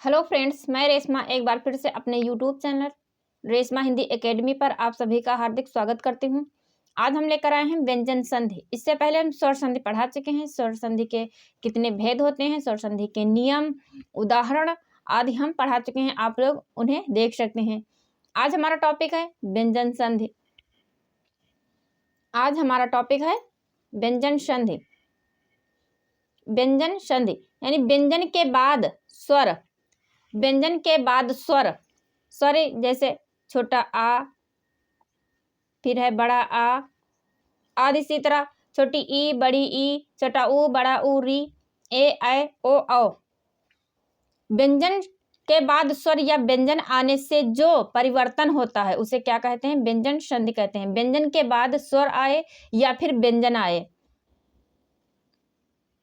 Hello friends, मैं रेशमा एक बार फिर से अपने YouTube channel Reshma Hindi academy पर आप सभी का हार्दिक स्वागत करती हूं। आज हम लेकर आए हैं व्यंजन संधि। इससे पहले हम स्वर संधि पढ़ा चुके हैं। स्वर संधि के कितने भेद होते हैं, स्वर संधि के नियम, उदाहरण आदि हम पढ़ा चुके हैं। आप लोग उन्हें देख सकते हैं। आज हमारा टॉपिक है व्यंजन संधि। आज हमारा टॉपिक है व्यंजन संधि। व्यंजन संधि यानी व्यंजन के बाद स्वर, व्यंजन के बाद स्वर जैसे छोटा आ, फिर है बड़ा आ आदि। इसी तरह छोटी ई, बड़ी ई, छोटा ऊ, बड़ा ऊ, री, ए, ऐ, ओ, औ। व्यंजन के बाद स्वर या व्यंजन आने से जो परिवर्तन होता है उसे क्या कहते हैं? व्यंजन संधि कहते हैं। व्यंजन के बाद स्वर आए या फिर व्यंजन आए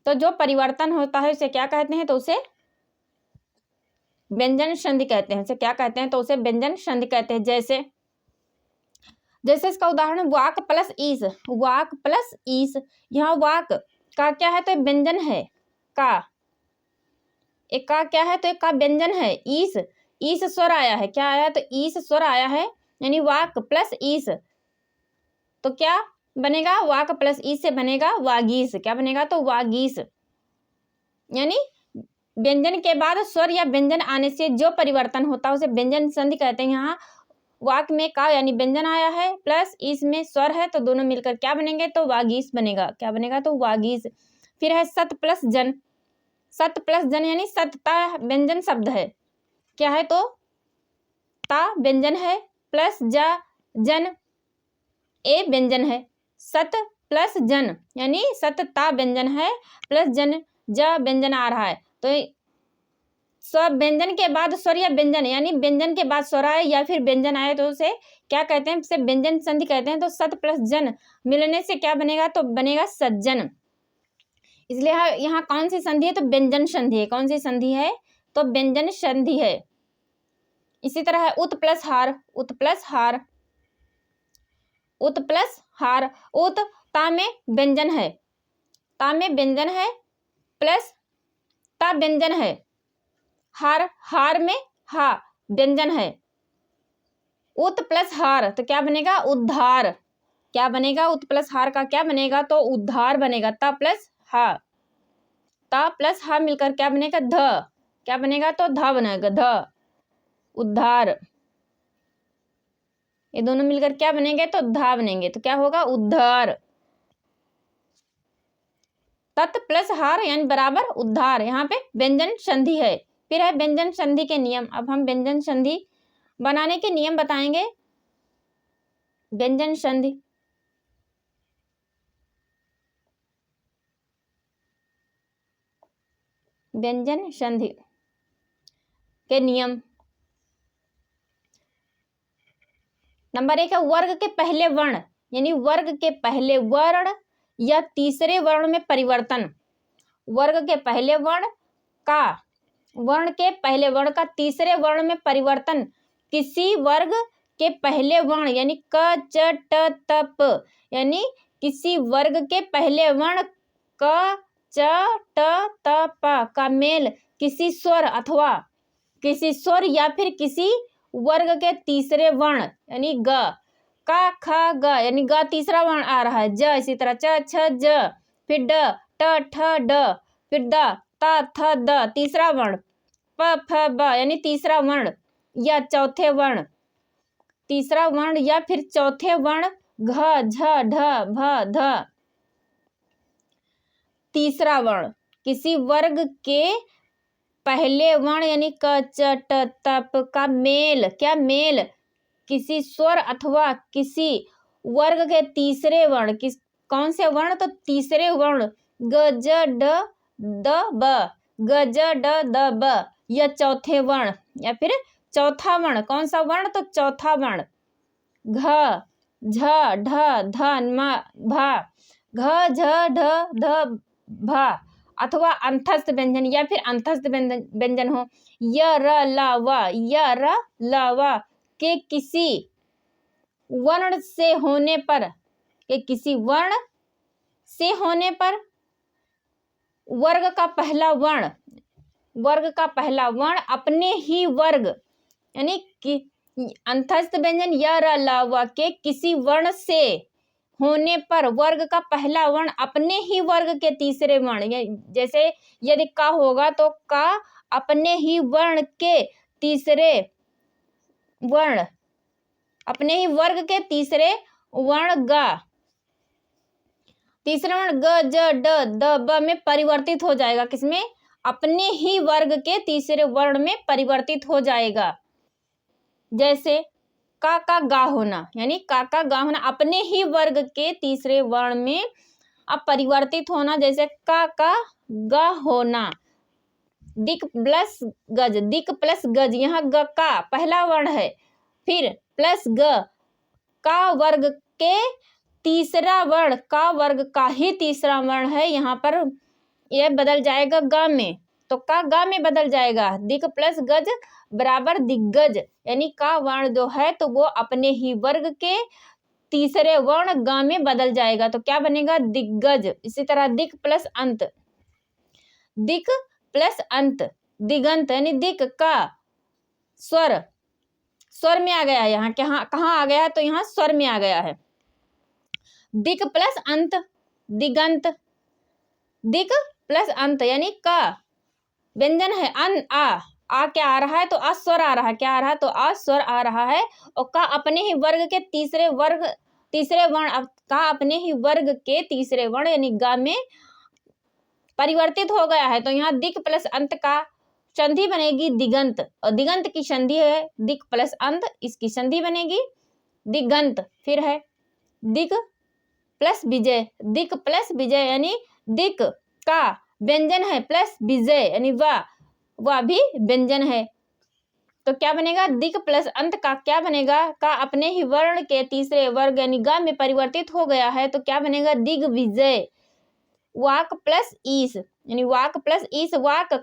तो जो परिवर्तन होता है उसे क्या कहते हैं? तो उसे व्यंजन संधि कहते हैं। उसे क्या कहते हैं? तो उसे व्यंजन संधि कहते हैं। जैसे इसका उदाहरण वाक प्लस ईस। वाक प्लस ईस, यहाँ वाक का क्या है? तो व्यंजन है का। एक का क्या है? तो एक का व्यंजन है। ईस, ईस स्वर आया है। क्या आया? तो ईस स्वर आया है, यानी वाक प्लस ईस। तो क्या बनेगा? वाक प्लस ईस से बनेगा वागीस। क्या बनेगा? तो वागीस। यानी व्यंजन के बाद स्वर या व्यंजन आने से जो परिवर्तन होता है उसे व्यंजन संधि कहते हैं। यहाँ वाक में का यानी व्यंजन आया है, प्लस इसमें स्वर है, तो दोनों मिलकर क्या बनेंगे? तो वागीस बनेगा। क्या बनेगा? तो वागीस। फिर है सत प्लस जन। सत प्लस जन यानी सतता व्यंजन शब्द है। क्या है? तो ता व्यंजन है, प्लस जा जन ए व्यंजन है। सत प्लस जन यानी सतता व्यंजन है, प्लस जन जा व्यंजन आ रहा है। तो स्वर व्यंजन के बाद स्वर या व्यंजन, यानी व्यंजन के बाद स्वर आए या फिर व्यंजन आए तो उसे क्या कहते हैं? उसे व्यंजन संधि कहते हैं। तो सत प्लस जन मिलने से क्या बनेगा? तो बनेगा सज्जन। इसलिए यहाँ कौन सी संधि है? तो व्यंजन संधि है। कौन सी संधि है? तो व्यंजन संधि है। इसी तरह है उत प्लस हार। उत प्लस हार, उत प्लस हार। उत ता में व्यंजन है, ता में व्यंजन है, प्लस ता व्यंजन है। हार, हार में हा व्यंजन है। उत प्लस हार तो क्या बनेगा? उद्धार। क्या बनेगा? उत प्लस हार का क्या बनेगा? तो उद्धार बनेगा। ता प्लस हा, ता प्लस हा मिलकर क्या बनेगा? ध। क्या बनेगा? तो ध बनेगा। ध, उद्धार। ये दोनों मिलकर क्या बनेंगे? तो धा बनेंगे। तो क्या होगा? उद्धार। तत् प्लस हार यानी बराबर उद्धार। यहाँ पे व्यंजन संधि है। फिर है व्यंजन संधि के नियम। अब हम व्यंजन संधि बनाने के नियम बताएंगे। व्यंजन संधि, व्यंजन संधि के नियम। नंबर 1 है वर्ग के पहले वर्ण, यानी वर्ग के पहले वर्ण या तीसरे वर्ण में परिवर्तन। वर्ग के पहले वर्ण का, वर्ण के पहले वर्ण का तीसरे वर्ण में परिवर्तन किसी वर्ग के पहले वर्ण यानी क, च, ट, त, प, यानी किसी वर्ग के पहले वर्ण क, च, ट, त, प का मेल किसी स्वर अथवा किसी स्वर या फिर किसी वर्ग के तीसरे वर्ण यानी ग, का, ख, ग यानी ग तीसरा वर्ण आ रहा है। ज, इसी तरह च, छ, ज, फिर ड, ट, ठ, ड, फिर द, ता, थ, द तीसरा वर्ण, प, फ, ब यानी तीसरा वर्ण या चौथे वर्ण, तीसरा वर्ण या फिर चौथे वर्ण घ, झ, ढ, भ, ध तीसरा वर्ण किसी वर्ग के पहले वर्ण यानी क, च, ट, त, प का मेल, क्या मेल किसी स्वर अथवा किसी वर्ग के तीसरे वर्ण, किस कौन से वर्ण? तो तीसरे वर्ण ग, ज, ड, द, ब, ग, ज, ड, द, ब या चौथे वर्ण या फिर चौथा वर्ण। कौन सा वर्ण? तो चौथा वर्ण घ, झ, ढ, ध, म, भा, घ, झ, ढ, ध, भा अथवा अंतस्थ व्यंजन या फिर अंतस्थ व्यंजन हो। य, र, ल, व, य, र, ल, व के किसी वर्ण से होने पर, के किसी वर्ण से होने पर वर्ग का पहला वर्ण वर्ग का पहला वर्ण अपने ही वर्ग यानी कि अंतस्थ व्यंजन य र ल व के किसी वर्ण से होने पर वर्ग का पहला वर्ण अपने ही वर्ग के तीसरे वर्ण, जैसे यदि का होगा तो का अपने ही वर्ण के तीसरे वर्ण, अपने ही वर्ग के तीसरे वर्ण ग, तीसरे वर्ण ग ज ड द ब में परिवर्तित हो जाएगा। किसमें? अपने ही वर्ग के तीसरे वर्ण में परिवर्तित हो जाएगा। जैसे का गा होना, यानी का गा होना अपने ही वर्ग के तीसरे वर्ण में अब परिवर्तित होना। जैसे का गा होना। दिक प्लस गज, दिक प्लस गज, यहाँ ग का पहला वर्ण है, फिर प्लस ग का वर्ग के तीसरा वर्ण, का वर्ग का ही तीसरा वर्ण है, यहाँ पर यह बदल जाएगा ग में, तो का गा में बदल जाएगा। दिक प्लस गज बराबर दिग्गज, यानी का वर्ण जो है तो वो अपने ही वर्ग के तीसरे वर्ण ग में बदल जाएगा, तो क्या बनेगा? दिग्गज। इसी तरह दिक प्लस अंत, दिक प्लस अंत दिगंत, यानी दिक का स्वर, स्वर में आ गया है, यहाँ कहाँ आ गया है? तो यहाँ स्वर में आ गया है। दिक प्लस अंत दिगंत, दिक प्लस अंत यानी का व्यंजन है अन आ क्या आ रहा है? तो आ स्वर आ रहा है। क्या आ रहा है? तो आ स्वर आ रहा है। और का अपने ही वर्ग के तीसरे वर्ण, का अपने ही वर्ग के तीसरे वर्ण यानी गा में परिवर्तित हो गया है, तो यहाँ दिक प्लस अंत का संधि बनेगी दिगंत, और दिगंत की संधि है दिक प्लस अंत, इसकी संधि बनेगी दिगंत। फिर है दिक प्लस विजय, दिक प्लस विजय यानी दिक का व्यंजन है प्लस विजय यानी वह भी व्यंजन है, तो क्या बनेगा? दिक प्लस अंत का क्या बनेगा? का अपने ही वर्ण के तीसरे वर्ग यानी ग में परिवर्तित हो गया है, तो क्या बनेगा? दिग्विजय। वाक प्लस ईस, यानी वाक प्लस ईस, वाक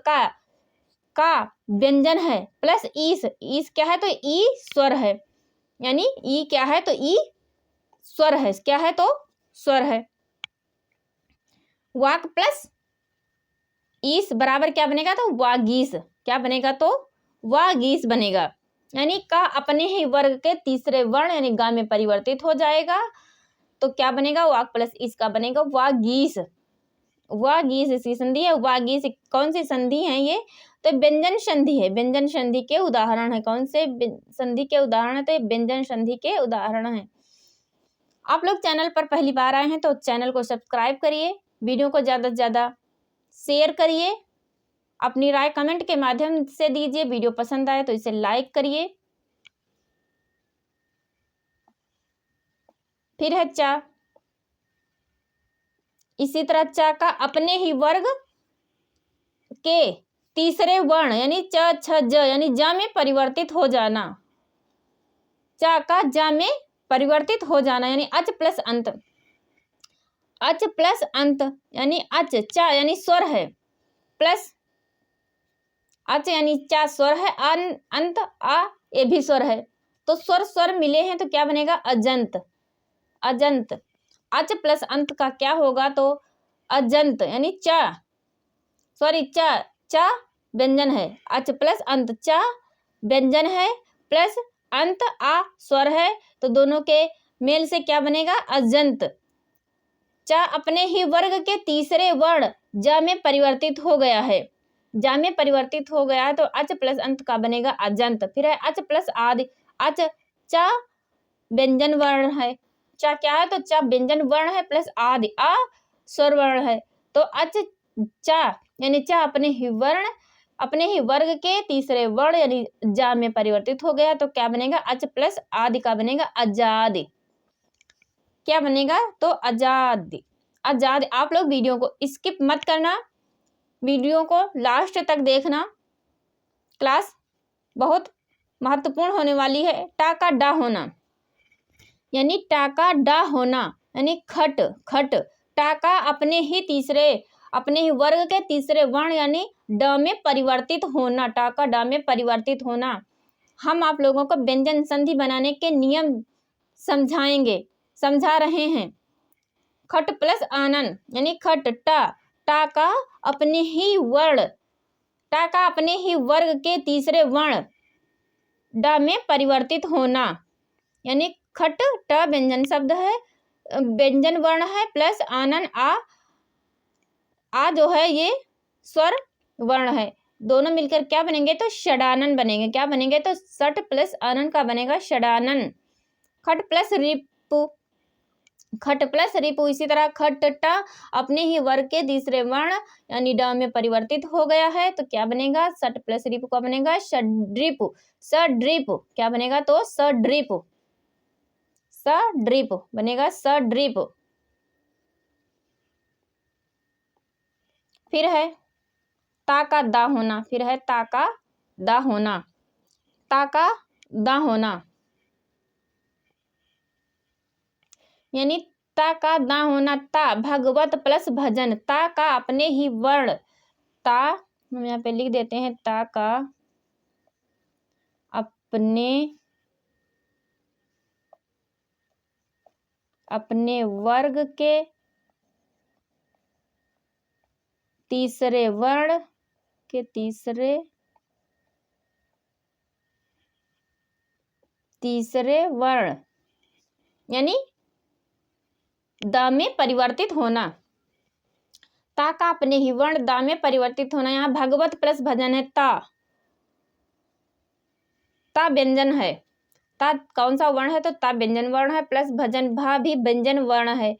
का व्यंजन है प्लस ईस क्या है? तो ई स्वर है, यानी ई क्या है? तो ई स्वर है। क्या है? तो स्वर है। वाक प्लस ईस बराबर क्या बनेगा? तो वागीस। क्या बनेगा? तो वागीस बनेगा, यानी का अपने ही वर्ग के तीसरे वर्ण यानी गा में परिवर्तित हो जाएगा, तो क्या बनेगा? वाक प्लस ईस का बनेगा वागीस। वागीस इसकी संधि है। वागीस कौन सी संधि है ये? तो व्यंजन संधि है। व्यंजन संधि के उदाहरण है। कौन से संधि के उदाहरण है? तो व्यंजन संधि के उदाहरण है। आप लोग चैनल पर पहली बार आए हैं तो चैनल को सब्सक्राइब करिए, वीडियो को ज़्यादा से ज़्यादा शेयर करिए, अपनी राय कमेंट के माध्यम से दीजिए। वीडियो पसंद आए तो इसे लाइक करिए। फिर है चा, इसी तरह चा का अपने ही वर्ग के तीसरे वर्ण यानी च छ ज यानी जा में परिवर्तित हो जाना, चा का जा में परिवर्तित हो जाना यानी अच प्लस अंत, अच प्लस अंत यानी अच चा यानी स्वर है प्लस अच यानी चा स्वर है, अंत आ ये भी स्वर है, तो स्वर मिले हैं तो क्या बनेगा? अजंत। अजंत। अच प्लस अंत का क्या होगा? तो अजंत, यानी चा चा व्यंजन है, अच प्लस अंत चा व्यंजन है प्लस अंत आ स्वर है, तो दोनों के मेल से क्या बनेगा? अजंत। चा अपने ही वर्ग के तीसरे वर्ण जा में परिवर्तित हो गया है, जा में परिवर्तित हो गया है, तो अच प्लस अंत का बनेगा अजंत। फिर है अच प्लस आदि, अच चा व्यंजन वर्ण है, चा क्या है? तो चा व्यंजन वर्ण है प्लस आदि आ स्वर वर्ण है, तो अच चा यानी चा अपने ही वर्ग के तीसरे वर्ण यानी जा में परिवर्तित हो गया, तो क्या बनेगा? अच प्लस आदि का बनेगा अजादि। क्या बनेगा? तो आजादी। आजाद। आप लोग वीडियो को स्किप मत करना, वीडियो को लास्ट तक देखना, क्लास बहुत महत्वपूर्ण होने वाली है। टा का डा होना यानी टा का डा होना यानी खट खट, टा का अपने ही वर्ग के तीसरे वर्ण यानी ड में परिवर्तित होना, टा का डा में परिवर्तित होना। हम आप लोगों को व्यंजन संधि बनाने के नियम समझा रहे हैं। खट प्लस आनन यानी खट टा, टा का अपने ही वर्ण, टा का अपने ही वर्ग के तीसरे वर्ण ड में परिवर्तित होना, यानी खट ट व्यंजन शब्द है, व्यंजन वर्ण है, प्लस आनन आ जो है ये स्वर वर्ण है, दोनों मिलकर क्या बनेंगे तो षडानन बनेंगे। क्या बनेंगे तो सट प्लस आनन का बनेगा षडानन। खट प्लस रिपु, खट प्लस रिपु, इसी तरह खट ट अपने ही वर्ग के तीसरे वर्ण यानी ड में परिवर्तित हो गया है, तो क्या बनेगा सट प्लस रिपु का बनेगा षड्रिपु। सड्रिपु क्या बनेगा तो सड्रिपु, सड्रिपु बनेगा सड्रिपु। फिर है ता का दा होना, फिर है ता का दा होना, ता का दा होना, यानी ता का दा होना। ता भगवत प्लस भजन, ता का अपने ही वर्ण, ता हम यहाँ पे लिख देते हैं, ता का अपने वर्ग के तीसरे वर्ण के तीसरे वर्ण यानी द में परिवर्तित होना। ता का अपने ही वर्ण दा में परिवर्तित होना। यहाँ भगवत प्लस भजन है, ता व्यंजन है, ता कौन सा वर्ण है तो ता व्यंजन वर्ण है, प्लस भजन भा भी व्यंजन वर्ण है,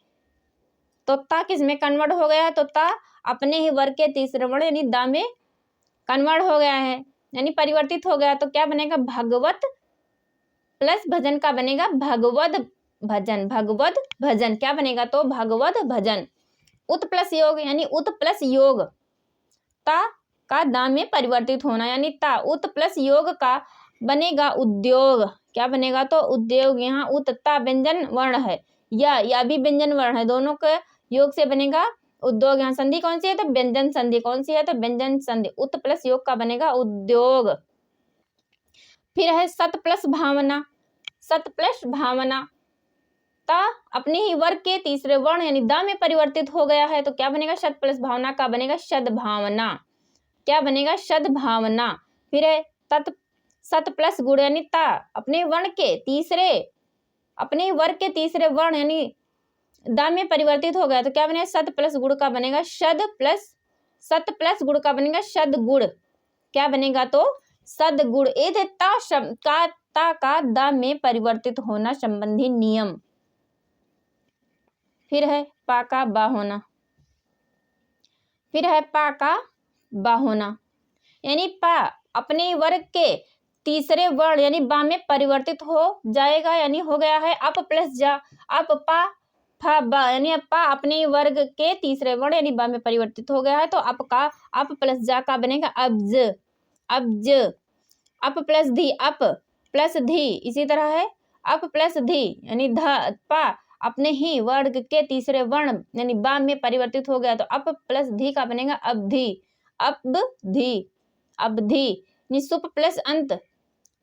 तो ता किस में कन्वर्ट हो गया है तो ता अपने ही वर्ग के तीसरे वर्ण यानी दा में कन्वर्ट हो गया है, यानी परिवर्तित हो गया, तो क्या बनेगा भगवत प्लस भजन का बनेगा भगवद भजन, भगवद भजन क्या बनेगा तो भगवद भजन। उत प्लस योग यानी उत प्लस योग, ता का दा में परिवर्तित होना, यानी ता उत प्लस योग का बनेगा उद्योग। क्या बनेगा तो उद्योग। यहाँ उत ता व्यंजन वर्ण है, या भी व्यंजन वर्ण है, दोनों के योग से बनेगा उद्योग। यहाँ संधि कौन सी है तो व्यंजन संधि, कौन सी है तो व्यंजन संधि, उत प्लस योग का बनेगा उद्योग। फिर है सत प्लस भावना, सत प्लस भावना, ता अपने ही वर्ग के तीसरे वर्ण यानी दा में परिवर्तित हो गया है, तो क्या बनेगा शत प्लस भावना का बनेगा सद्भावना। क्या बनेगा सद्भावना। फिर है तत् सत प्लस गुण यानी ता अपने वर्ण के तीसरे अपने वर्ग के तीसरे वर्ण यानी दा में परिवर्तित हो गया, तो क्या बनेगा सत प्लस गुण का बनेगा सत प्लस गुण का बनेगा सदगुण। क्या बनेगा तो सदगुण। ता का दा में परिवर्तित होना संबंधी नियम। फिर है पा का बा होना, फिर है पा का बा होना, यानी पा अपने वर्ग के तीसरे वर्ण यानी बा में परिवर्तित हो जाएगा, यानी हो गया है अप प्लस जा, अप पा फा बा, यानी अब पा अपने वर्ग के तीसरे वर्ण यानी बा में परिवर्तित हो गया है, तो अप का अप प्लस जा का बनेगा अब्ज, अब्ज। अप प्लस धी, अप प्लस धी, इसी तरह है अप प्लस धी यानी ध पा अपने ही वर्ग के तीसरे वर्ण यानी बा में परिवर्तित हो गया, तो अप प्लस धी का बनेगा अबधी, अबधी, अबधी। सुप प्लस अंत,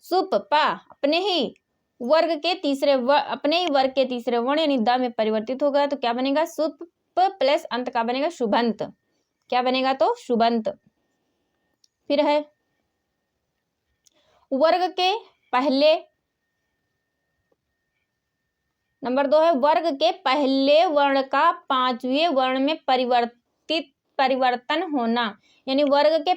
सुप पा अपने ही वर्ग के तीसरे अपने ही वर्ग के तीसरे वर्ण यानी दा में परिवर्तित हो गया, तो क्या बनेगा सुप प्लस अंत का बनेगा शुभंत। क्या बनेगा तो शुभंत। फिर है वर्ग के पहले, नंबर 2 है वर्ग के पहले वर्ण का पांचवें वर्ण में परिवर्तन होना, यानी वर्ग के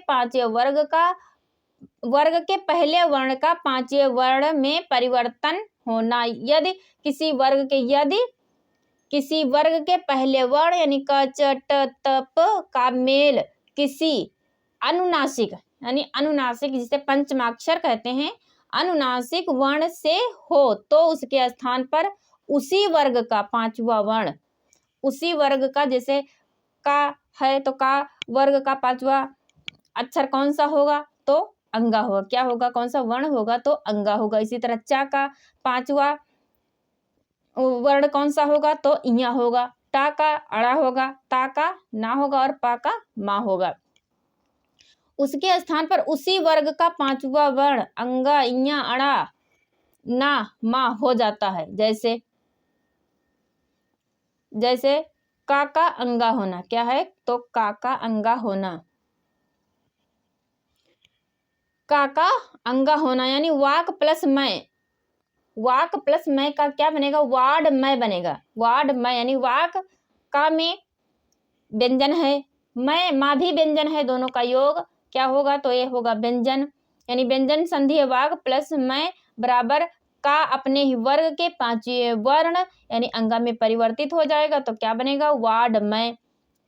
पहले वर्ण का पांचवें वर्ण में परिवर्तन होना। यदि किसी वर्ग के पहले वर्ण यानी क च ट त प का मेल किसी अनुनासिक यानी अनुनासिक जिसे पंचमाक्षर कहते हैं अनुनासिक वर्ण से हो, तो उसके स्थान पर उसी वर्ग का पांचवा वर्ण, उसी वर्ग का जैसे का है तो का वर्ग का पांचवा अक्षर कौन सा होगा तो अंगा होगा। क्या होगा कौन सा वर्ण होगा तो अंगा होगा। इसी तरह चा का पांचवा वर्ण कौन सा होगा तो इया होगा, टा का अड़ा होगा, ता का ना होगा और पा का मा होगा। उसके स्थान पर उसी वर्ग का पांचवा वर्ण अंगा इया अड़ा ना मा हो जाता है। जैसे का अंगा होना, क्या है तो का अंगा होना। का अंगा होना, यानी वाक प्लस मैं, वाक प्लस मैं का क्या बनेगा, वाड मैं बनेगा, वाड मैं, यानी वाक का में व्यंजन है, मैं माँ भी व्यंजन है, दोनों का योग क्या होगा, तो ये होगा व्यंजन, यानी व्यंजन संधि है वाक प्लस मैं बराबर का अपने ही वर्ग के पांचवें वर्ण यानी अंगा में परिवर्तित हो जाएगा, तो क्या बनेगा, वाड मैं।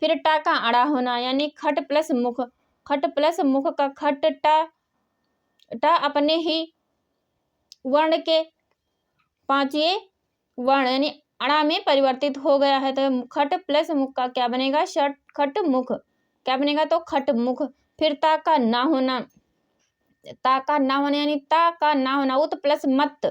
फिर टा का अड़ा होना, यानी खट प्लस मुख, खट प्लस मुख का खट टा अपने ही वर्ण के पांचवें वर्ण यानी अड़ा में परिवर्तित हो गया है, तो खट प्लस मुख का क्या बनेगा, षट खट मुख, क्या बनेगा, तो खट मुख। फिर ता का ना होना, ता का ना होना यानी ता का ना होना, उत प्लस मत,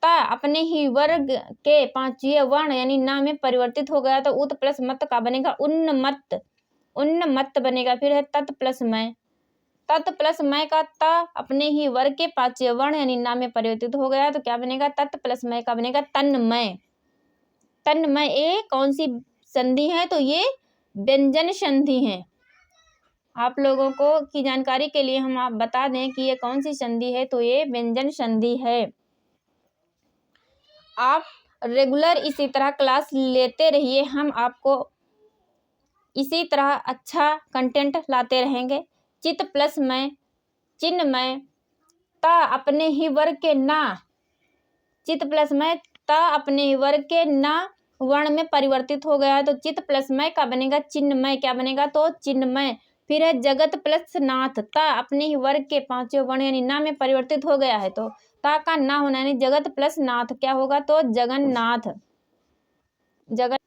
ता अपने ही वर्ग के पांचवें वर्ण यानी ना में परिवर्तित हो गया, तो उत प्लस मत का बनेगा उन्नमत्त, उन्नमत्त बनेगा। फिर है तत् प्लस मैं, तत् प्लस मैं का ता अपने ही वर्ग के पांचवें वर्ण यानी ना में परिवर्तित हो गया, तो क्या बनेगा, तत् प्लस मैं का बनेगा तन्मय, तन्मय। ये कौन सी संधि है, तो ये व्यंजन संधि है। आप लोगों को की जानकारी के लिए हम आप बता दें कि ये कौन सी संधि है, तो ये व्यंजन संधि है। आप रेगुलर इसी तरह क्लास लेते रहिए, हम आपको इसी तरह अच्छा कंटेंट लाते रहेंगे। चित प्लस मैं, चिन्ह मैं, ता अपने ही वर्ग के ना, चित प्लस मैं ता अपने ही वर्ग के ना वर्ण में परिवर्तित हो गया है, तो चित प्लस मैं का बनेगा चिन्हमय, क्या बनेगा, तो चिन्हमय। फिर है जगत प्लस नाथ, ता अपने ही वर्ग के पांचवें वर्ण यानी ना में परिवर्तित हो गया है, तो ता का ना होना यानी जगत प्लस नाथ क्या होगा, तो जगन्नाथ, जगत।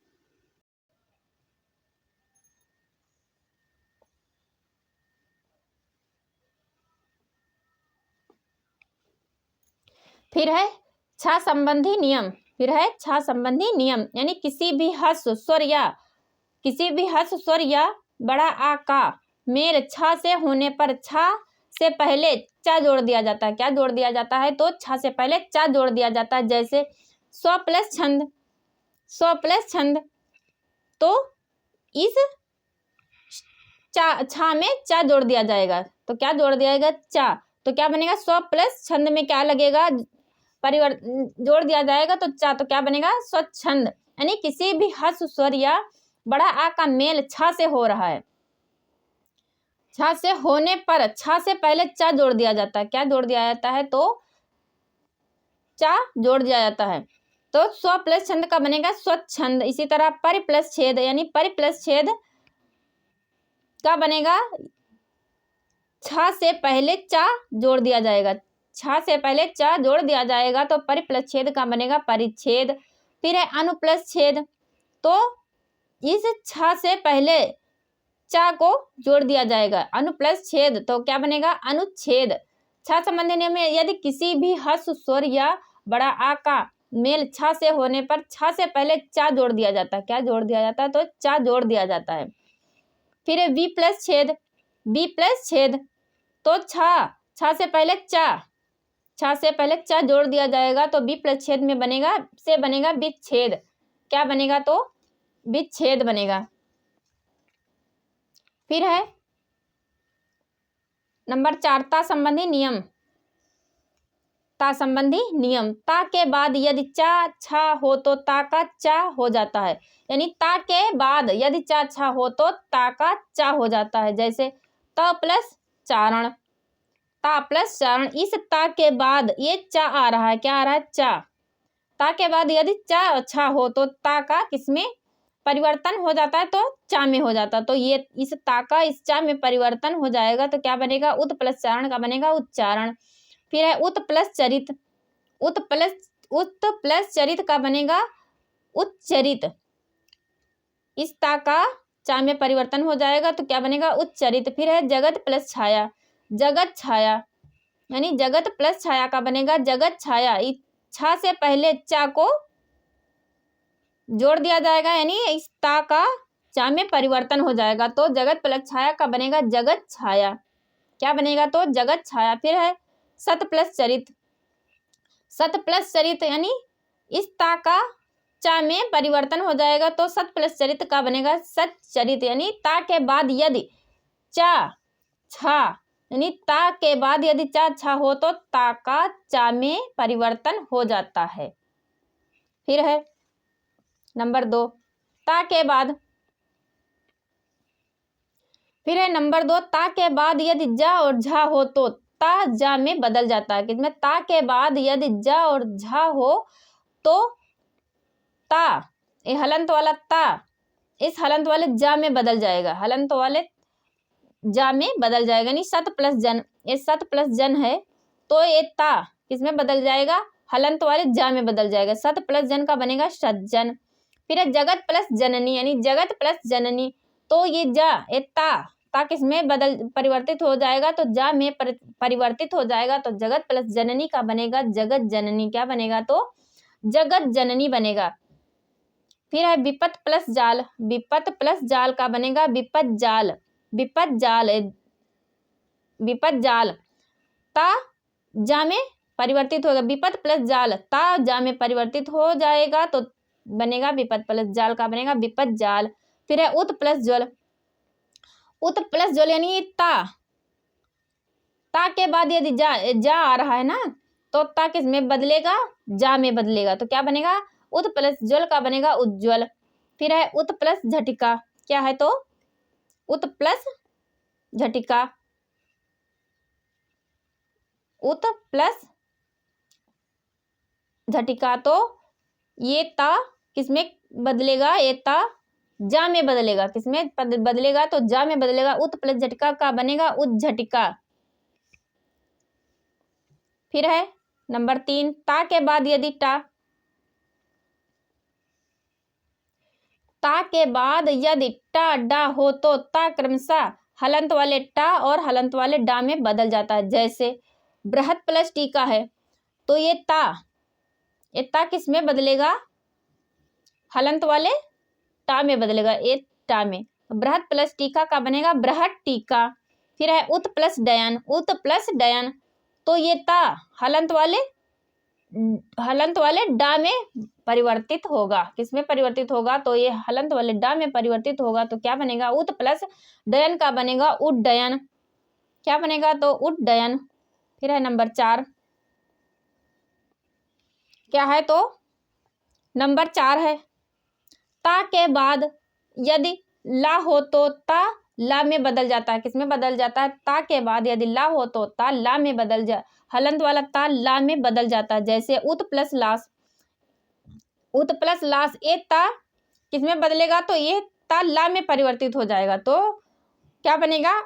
फिर है छा संबंधी नियम, फिर है छा संबंधी नियम, यानी किसी भी ह्रस्व स्वर या किसी भी ह्रस्व स्वर या बड़ा आ का मेल छा से होने पर छा से पहले चा जोड़ दिया जाता है, क्या जोड़ दिया जाता है, तो छा से पहले चा जोड़ दिया जाता है। जैसे स्व प्लस छंद, स्व प्लस छंद, तो इस चा छा में चा जोड़ दिया जाएगा, तो क्या जोड़ दिया जाएगा, चा, तो क्या बनेगा, स्व प्लस छंद में क्या लगेगा, जोड़ दिया जाएगा, तो चा, तो क्या बनेगा, स्वच्छंद, यानी किसी भी ह्रस्व स्वर या बड़ा आ का मेल छा से हो रहा है, छा से होने पर छा से पहले चा जोड़ दिया जाता है, क्या जोड़ दिया जाता है, तो चा जोड़ दिया जाता है, तो स्व प्लस छंद का बनेगा स्वच्छंद। इसी तरह परि प्लस छेद, यानी परि प्लस छेद का बनेगा छा से पहले चा जोड़ दिया जाएगा, छा से पहले चा जोड़ दिया जाएगा, तो परि प्लस छेद का बनेगा परिच्छेद। फिर है अनु प्लस छेद, तो इस छा से पहले चा को जोड़ दिया जाएगा, अनु प्लस छेद, तो क्या बनेगा, अनुच्छेद। छा संबंधी नियम में यदि किसी भी ह्रस्व स्वर या बड़ा आ का मेल छा से होने पर छा से पहले चा जोड़ दिया जाता है, क्या जोड़ दिया जाता है, तो चा जोड़ दिया जाता है। फिर है वी प्लस छेद, बी प्लस छेद, तो छा से पहले छा से पहले चा जोड़ दिया जाएगा, तो बी प्लस छेद में बनेगा से बनेगा विच्छेद, क्या बनेगा, तो विच्छेद बनेगा। फिर है नंबर 4 ता संबंधी नियम, ता संबंधी नियम, ता के बाद यदि चा छा हो तो ता का चा हो जाता है, यानी ता के बाद यदि चा छा हो तो ता का चा हो जाता है। जैसे त प्लस चारण, ता प्लस चारण, इस ता के बाद ये चा आ रहा है, क्या आ रहा है, चा, ता के बाद यदि चा छा हो तो ता का किसमें परिवर्तन हो जाता है, तो चा में हो जाता है, तो ये इस ता का इस चा में परिवर्तन हो जाएगा, तो क्या बनेगा, उत प्लस चारण का बनेगा उच्चारण। फिर है उत प्लस चरित, उत प्लस चरित का बनेगा उच्चरित, इस ता का चा में परिवर्तन हो जाएगा, तो क्या बनेगा, उच्चरित। फिर है जगत प्लस छाया, जगत छाया, यानी जगत प्लस छाया का बनेगा जगत छाया, छा से पहले चा को जोड़ दिया जाएगा, यानी इस ता का चा में परिवर्तन हो जाएगा, तो जगत प्लस छाया का बनेगा जगत छाया, क्या बनेगा, तो जगत छाया। फिर है सत प्लस चरित, सत प्लस चरित, यानी इस ता का चा में परिवर्तन हो जाएगा, तो सत प्लस चरित का बनेगा सच्चरित, यानी ता के बाद यदि चा छा यानी ता के बाद यदि चा छा हो तो ता का चा में परिवर्तन हो जाता है। फिर है नंबर 2, ता के बाद, फिर है नंबर 2, ता के बाद यदि जा और झा हो तो ता जा में बदल जाता है। किसमें? ता के बाद यदि जा और झा हो तो ता, ये हलंत वाला ता इस हलंत वाले जा में बदल जाएगा, हलंत वाले जा में बदल जाएगा। यानी सत प्लस जन, ये सत प्लस जन है तो ये ता किसमें बदल जाएगा? हलंत वाले जा में बदल जाएगा। सत प्लस जन का बनेगा सज्जन। फिर है जगत प्लस जननी, यानी जगत प्लस जननी, तो ये जा, ये ता किसमें बदल परिवर्तित हो जाएगा? तो जा में परिवर्तित हो जाएगा। तो जगत प्लस जननी का बनेगा जगत जननी। क्या बनेगा? तो जगत जननी बनेगा। फिर है विपत प्लस जाल, विपत प्लस जाल का बनेगा विपत जाल। विपत जाल, विपत जाल, ता जा में परिवर्तित होगा। विपत प्लस जाल, ता जा में परिवर्तित हो जाएगा तो बनेगा विपत प्लस जाल का बनेगा विपत जाल। फिर है उत प्लस ज्वल, उत प्लस ज्वल यानी ता के बाद यदि जा आ रहा है ना तो ता किस में बदलेगा? जा में बदलेगा। तो क्या बनेगा? उत प्लस ज्वल का बनेगा उज्ज्वल। फिर है उत प्लस झटिका, क्या है? तो उत प्लस झटिका, उत प्लस झटिका, तो ये ता किसमें बदलेगा? ये ता जा में बदलेगा। किसमें बदलेगा? तो जा में बदलेगा। उत प्लस झटिका का बनेगा उज्झटिका। फिर है नंबर 3, ता के बाद यदि ता के बाद यदि टा डा हो तो ता क्रमशः हलंत वाले टा और हलंत वाले डा में बदल जाता है। जैसे बृहत प्लस टीका है तो ये ता किस में बदलेगा? हलंत वाले टा में बदलेगा, ये टा में। बृहत प्लस टीका का बनेगा बृहत टीका। फिर है उत प्लस डयन, उत प्लस डयन, तो ये ता हलंत वाले डा में परिवर्तित होगा। किसमें परिवर्तित होगा? तो ये हलंत वाले डा में परिवर्तित होगा। तो क्या बनेगा? उत प्लस डयन का बनेगा उड्डयन। क्या बनेगा? तो उड्डयन। फिर है नंबर 4, क्या है? तो नंबर 4 है ता के बाद यदि ला हो तो ता ला में बदल जाता है। किसमें बदल जाता है? ता के बाद यदि ला हो तो ता ला में बदल जा, हलंत वाला ता ला में बदल जाता है। जैसे उत प्लस लास, उत प्लस लास, ये ता किसमें बदलेगा? तो ये ता ला में परिवर्तित हो जाएगा। तो क्या बनेगा?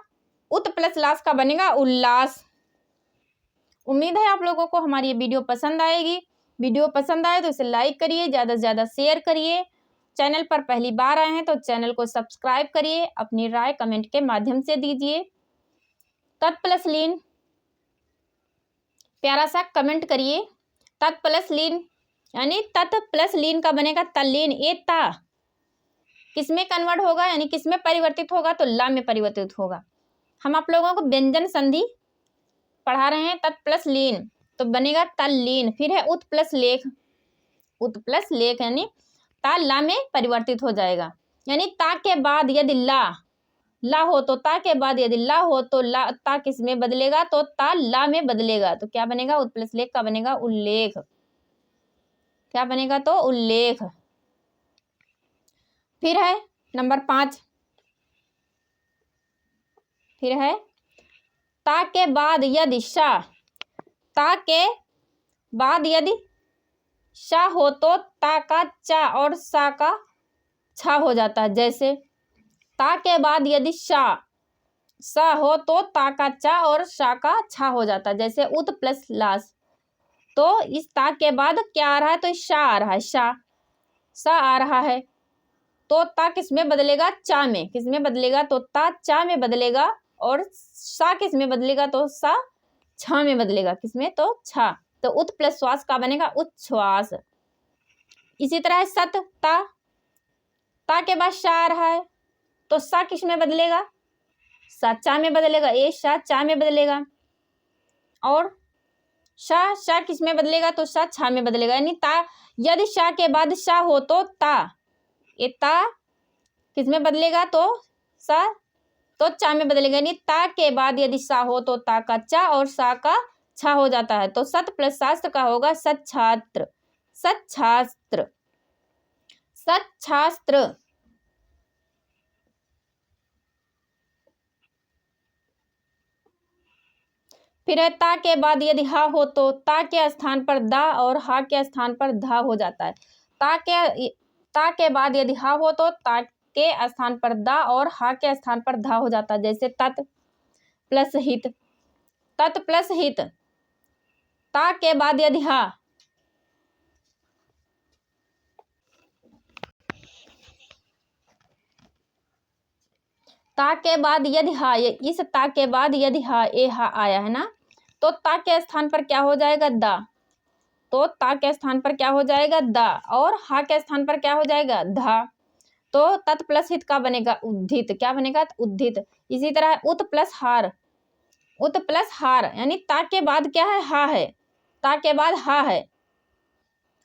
उत प्लस लास का बनेगा उल्लास। उम्मीद है आप लोगों को हमारी ये वीडियो पसंद आएगी। वीडियो पसंद आए तो इसे लाइक करिए, ज़्यादा से ज़्यादा शेयर करिए। चैनल पर पहली बार आए हैं तो चैनल को सब्सक्राइब करिए। अपनी राय कमेंट के माध्यम से दीजिए। तत् प्लस लीन, प्यारा सा कमेंट करिए। तत् प्लस लीन यानी तत् प्लस लीन का बनेगा तल्लीन। ये ता किसमें कन्वर्ट होगा? यानी किसमें परिवर्तित होगा? तो ला में परिवर्तित होगा। हम आप लोगों को व्यंजन संधि पढ़ा रहे हैं। तत् प्लस लीन तो बनेगा तल्लीन। फिर है उत प्लस लेख, उत प्लस लेख यानी ता ला में परिवर्तित हो जाएगा। यानी ता के बाद यदि ला हो तो ता के बाद यदि ला हो तो ता किस में बदलेगा? तो ता ला में बदलेगा। तो क्या बनेगा? उत प्लस लेख का बनेगा उल्लेख। क्या बनेगा? तो उल्लेख। फिर है नंबर 5, फिर है ता के बाद यदि शा, ता के बाद यदि शा हो तो ता का चा और सा का छा हो जाता है। जैसे ता के बाद यदि सा हो तो ता का चा और शा का छा हो जाता है। जैसे उत प्लस लास, तो इस ता के बाद क्या आ रहा है? तो शा आ रहा है, सा आ रहा है। तो ता किस में बदलेगा? चा में। किस में बदलेगा? तो ता चा में बदलेगा। और सा किस में बदलेगा? तो सा छा में बदलेगा। किसमें? तो छा। तो उत प्लस श्वास का बनेगा उच्छ्वास। इसी तरह सत, ता के बाद शा आ रहा है तो सा किस में बदलेगा? सा चा में बदलेगा। ये शा चा में बदलेगा। और शा किस में बदलेगा? तो शा छा में बदलेगा। यानी ता यदि शा के बाद शा हो तो ता, ये ता किस में बदलेगा? तो सा तो चा में बदलेगा, यानी ता के बाद यदि सा हो तो ता का चा और सा का छा हो जाता है। तो सत प्लस शास्त्र का होगा सच्छास्त्र, सच्छास्त्र, सच्छास्त्र। फिर है ता के बाद यदि हा हो तो ता के स्थान पर दा और हा के स्थान पर धा हो जाता है। ता के बाद यदि हा हो तो ता के स्थान पर दा और हा के स्थान पर धा हो जाता है। जैसे तत् प्लस हित, तत् प्लस हित। ता के बाद यदि हा, ता के बाद यदि हा, इस ता के बाद यदि हा ए हा आया है ना, तो ता के स्थान पर क्या हो जाएगा दा, तो ता के स्थान पर क्या हो जाएगा दा और हा के स्थान पर क्या हो जाएगा धा। तो तत् प्लस हित का बनेगा उद्धित, क्या बनेगा उद्धित। इसी तरह उत प्लस हार, उत प्लस हार, यानी ता के बाद क्या है हा है, ता के बाद हा है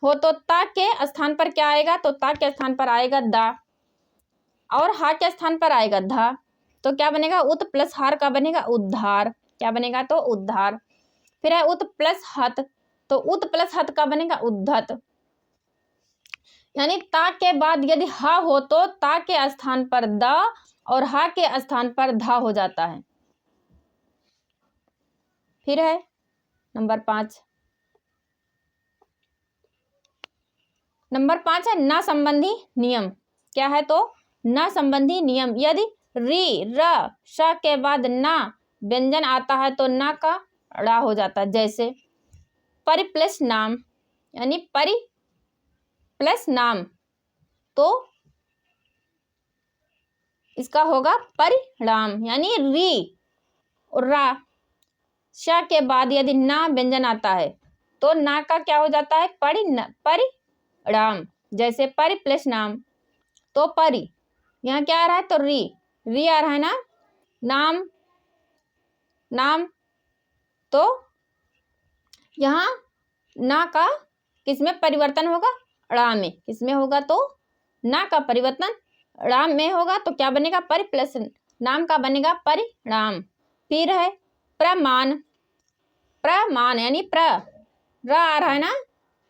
हो तो ता के स्थान पर क्या आएगा, तो ता के स्थान पर आएगा दा और हा के स्थान पर आएगा धा। तो क्या बनेगा उत प्लस हार का बनेगा उद्धार, क्या बनेगा तो उद्धार। फिर है उत प्लस हत, तो उत प्लस हत का बनेगा उद्धत, यानी ता के बाद यदि हा हो तो ता के स्थान पर दा और हा के स्थान पर धा हो जाता है। फिर है नंबर 5, नंबर 5 है ना संबंधी नियम। क्या है तो ना संबंधी नियम, यदि री र श के बाद ना व्यंजन आता है तो ना का ड़ा हो जाता है। जैसे परि प्लस नाम, यानी परि प्लस नाम, तो इसका होगा परिणाम, यानी री और रा श के बाद यदि ना व्यंजन आता है तो ना का क्या हो जाता है परिणाम। जैसे परि प्लस नाम, तो परि, यहाँ क्या आ रहा है तो री आ रहा है ना, नाम नाम, तो यहाँ ना का किसमें परिवर्तन होगा ड़ा में, किसमें होगा तो ना का परिवर्तन ड़ा में होगा। तो क्या बनेगा परि प्लस नाम का बनेगा परिणाम। फिर है प्रमाण, प्रमाण यानी र आ रहा है ना,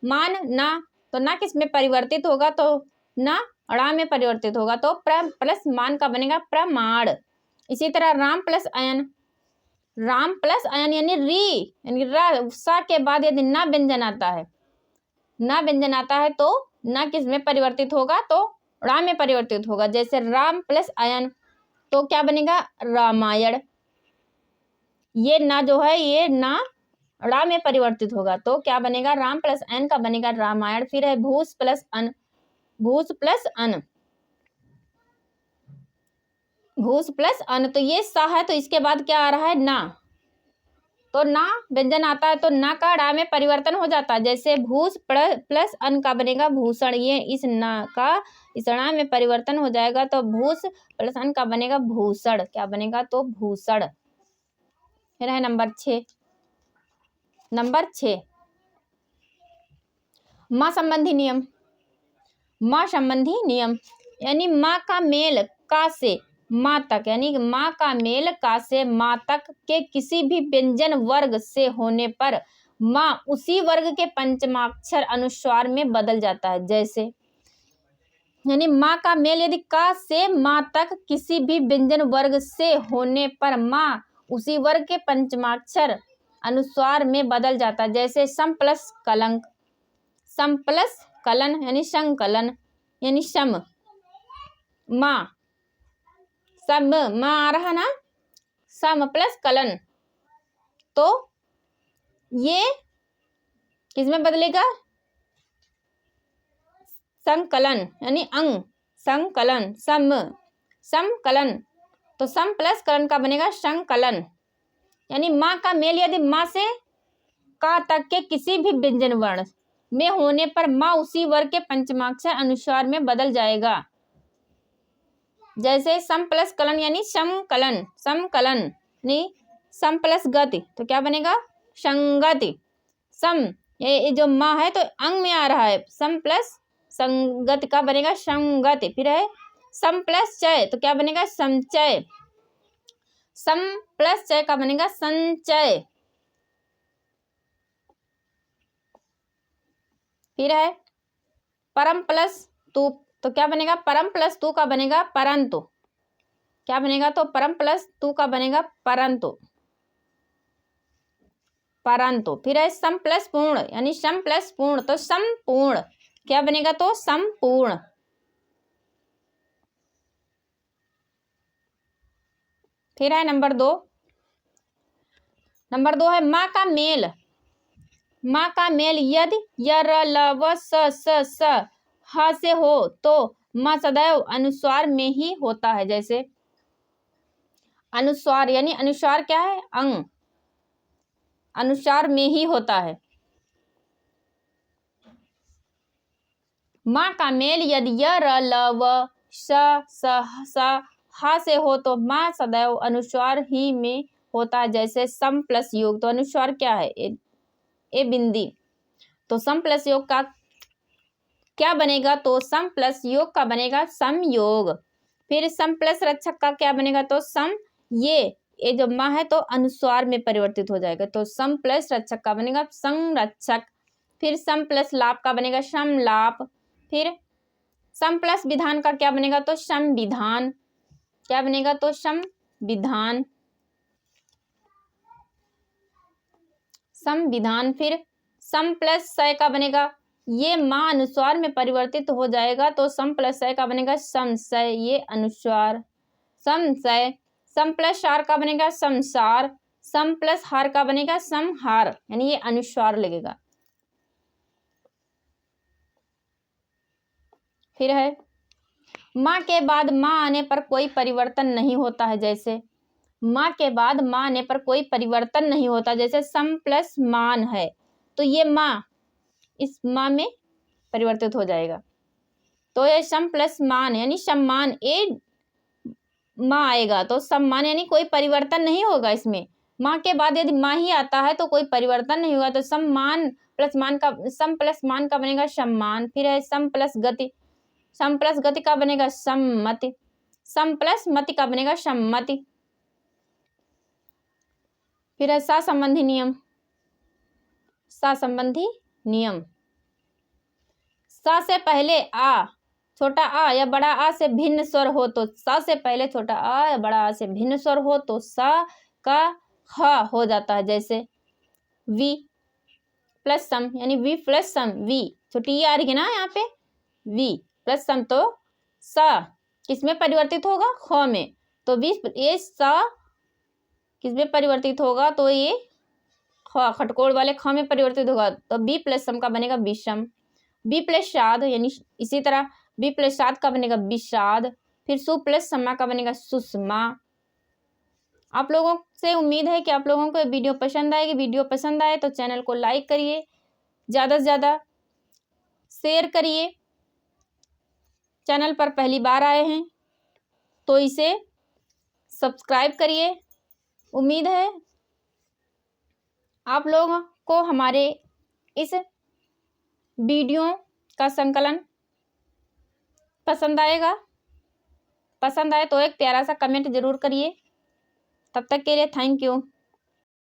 मान ना, तो ना किस में परिवर्तित होगा तो ना ड़ा में परिवर्तित होगा, तो प्र प्लस मान का बनेगा प्रमाण। इसी तरह राम प्लस अयन, राम प्लस अयन यानी री, यानी र सा के बाद यदि ना व्यंजन आता है, ना व्यंजन आता है तो ना किस में परिवर्तित होगा तो ड़ा में परिवर्तित होगा। जैसे राम प्लस अयन, तो क्या बनेगा रामायण, ये ना जो है ये ना ड़ा में परिवर्तित होगा, तो क्या बनेगा राम प्लस अन का बनेगा रामायण। फिर है भूस प्लस अन, भूस प्लस अन, भूस प्लस अन, तो ये सा है तो इसके बाद क्या आ रहा है ना, तो ना व्यंजन आता है तो ना का ड़ा में परिवर्तन हो जाता है। जैसे भूस प्लस अन का बनेगा भूषण, ये इस ना का इस ड़ा में परिवर्तन हो जाएगा तो भूस प्लस अन का बनेगा भूषण, क्या बनेगा तो भूषण। फिर है नंबर 6, नंबर 6 माँ संबंधी नियम। माँ संबंधी नियम यानी माँ का मेल का से माँ तक, यानी माँ का मेल का से माँ तक के किसी भी व्यंजन वर्ग से होने पर माँ उसी वर्ग के पंचमाक्षर अनुस्वार में बदल जाता है। जैसे यानी माँ का मेल यदि का से माँ तक किसी भी व्यंजन वर्ग से होने पर माँ उसी वर्ग के पंचमाक्षर अनुस्वार में बदल जाता है। जैसे सम प्लस कलंक, सम प्लस कलन यानी संकलन, यानी सम माँ, सब माँ आ रहा ना, सम प्लस कलन, तो ये किसमें बदलेगा संकलन, यानी अंग संकलन, सम समकलन, तो सम प्लस कलन का बनेगा संकलन। यानी माँ का मेल यदि माँ से का तक के किसी भी व्यंजन वर्ण में होने पर माँ उसी वर्ग के पंचमाक्षर अनुस्वार में बदल जाएगा। जैसे सम प्लस कलन यानी समकलन, समकलन यानी सम प्लस गति, तो क्या बनेगा संगति। सम ये जो माँ है तो अंग में आ रहा है, सम प्लस संगति का बनेगा संगति। फिर है सम प्लस चय, तो क्या बनेगा समचय। सम प्लस चय का बनेगा संचय। फिर है परम प्लस तू, तो क्या बनेगा, परम प्लस तू का बनेगा परंतु। क्या बनेगा, तो परम प्लस तू का बनेगा परंतु, परंतु। फिर है सम प्लस पूर्ण, यानी सम प्लस पूर्ण, तो संपूर्ण। क्या बनेगा, तो संपूर्ण। फिर है नंबर 2, नंबर 2 है माँ का मेल। माँ का मेल यदि य र ल व स ह से हो तो माँ सदैव अनुस्वार में ही होता है। जैसे अनुस्वार, यानी अनुस्वार क्या है, अंग, अनुस्वार में ही होता है। माँ का मेल यदि य र ल व स ह से हो तो माँ सदैव अनुस्वार ही में होता है। जैसे सम प्लस योग, तो अनुस्वार क्या है, ए बिंदी, तो सम प्लस योग का क्या बनेगा, तो सम प्लस योग का बनेगा समयोग। फिर सम प्लस रक्षक का क्या बनेगा, तो सम, ये जो माँ है तो अनुस्वार में परिवर्तित हो जाएगा, तो सम प्लस रक्षक का बनेगा संरक्षक। फिर सम प्लस लाभ का बनेगा समलाप। फिर सम प्लस विधान का क्या बनेगा, तो संविधान। क्या बनेगा, तो संविधान, संविधान। फिर सम प्लस सय का बनेगा, ये माँ अनुस्वार में परिवर्तित हो जाएगा, तो सम प्लस सय का बनेगा संशय, ये अनुस्वार, संशय। सम प्लस सार का बनेगा संसार। सम प्लस हार का बनेगा संहार, यानी ये अनुस्वार लगेगा। फिर है माँ के बाद माँ आने पर कोई परिवर्तन नहीं होता है। जैसे माँ के बाद माँ आने पर कोई परिवर्तन नहीं होता, जैसे सम प्लस मान है तो ये माँ इस माँ में परिवर्तित हो जाएगा, तो ये सम प्लस मान यानी सम्मान, ए माँ आएगा तो सम्मान, यानी कोई परिवर्तन नहीं होगा इसमें। माँ के बाद यदि माँ ही आता है तो कोई परिवर्तन नहीं होगा, तो सम्मान प्लस मान का, सम प्लस मान का बनेगा सम्मान। फिर है सम प्लस गति, सम प्लस गति का बनेगा सम्मति, सम प्लस मति का बनेगा सम्मति। फिर है सा संबंधी नियम, सा संबंधी नियम। सा से पहले आ, छोटा आ या बड़ा आ से भिन्न स्वर हो तो, सा से पहले छोटा आ या बड़ा आ से भिन्न स्वर हो तो सा का ह हो जाता है। जैसे वी प्लस सम, यानी वी प्लस सम, वी छोटी आ रही है ना यहाँ पे, वी प्लस सम, तो सा किसमें परिवर्तित होगा, ख में, तो वी, ये सा किसमें परिवर्तित होगा, तो ये ख, खटकोड़ वाले ख में परिवर्तित होगा, तो बी प्लस सम का बनेगा विषम। बी प्लस शाद, यानी इसी तरह बी प्लस शाद का बनेगा विषाद। फिर सु प्लस समा का बनेगा सुषमा। आप लोगों से उम्मीद है कि आप लोगों को वीडियो पसंद आएगी। वीडियो पसंद आए तो चैनल को लाइक करिए, ज़्यादा से ज़्यादा शेयर करिए। चैनल पर पहली बार आए हैं तो इसे सब्सक्राइब करिए। उम्मीद है आप लोगों को हमारे इस वीडियो का संकलन पसंद आएगा। पसंद आए तो एक प्यारा सा कमेंट जरूर करिए। तब तक के लिए थैंक यू।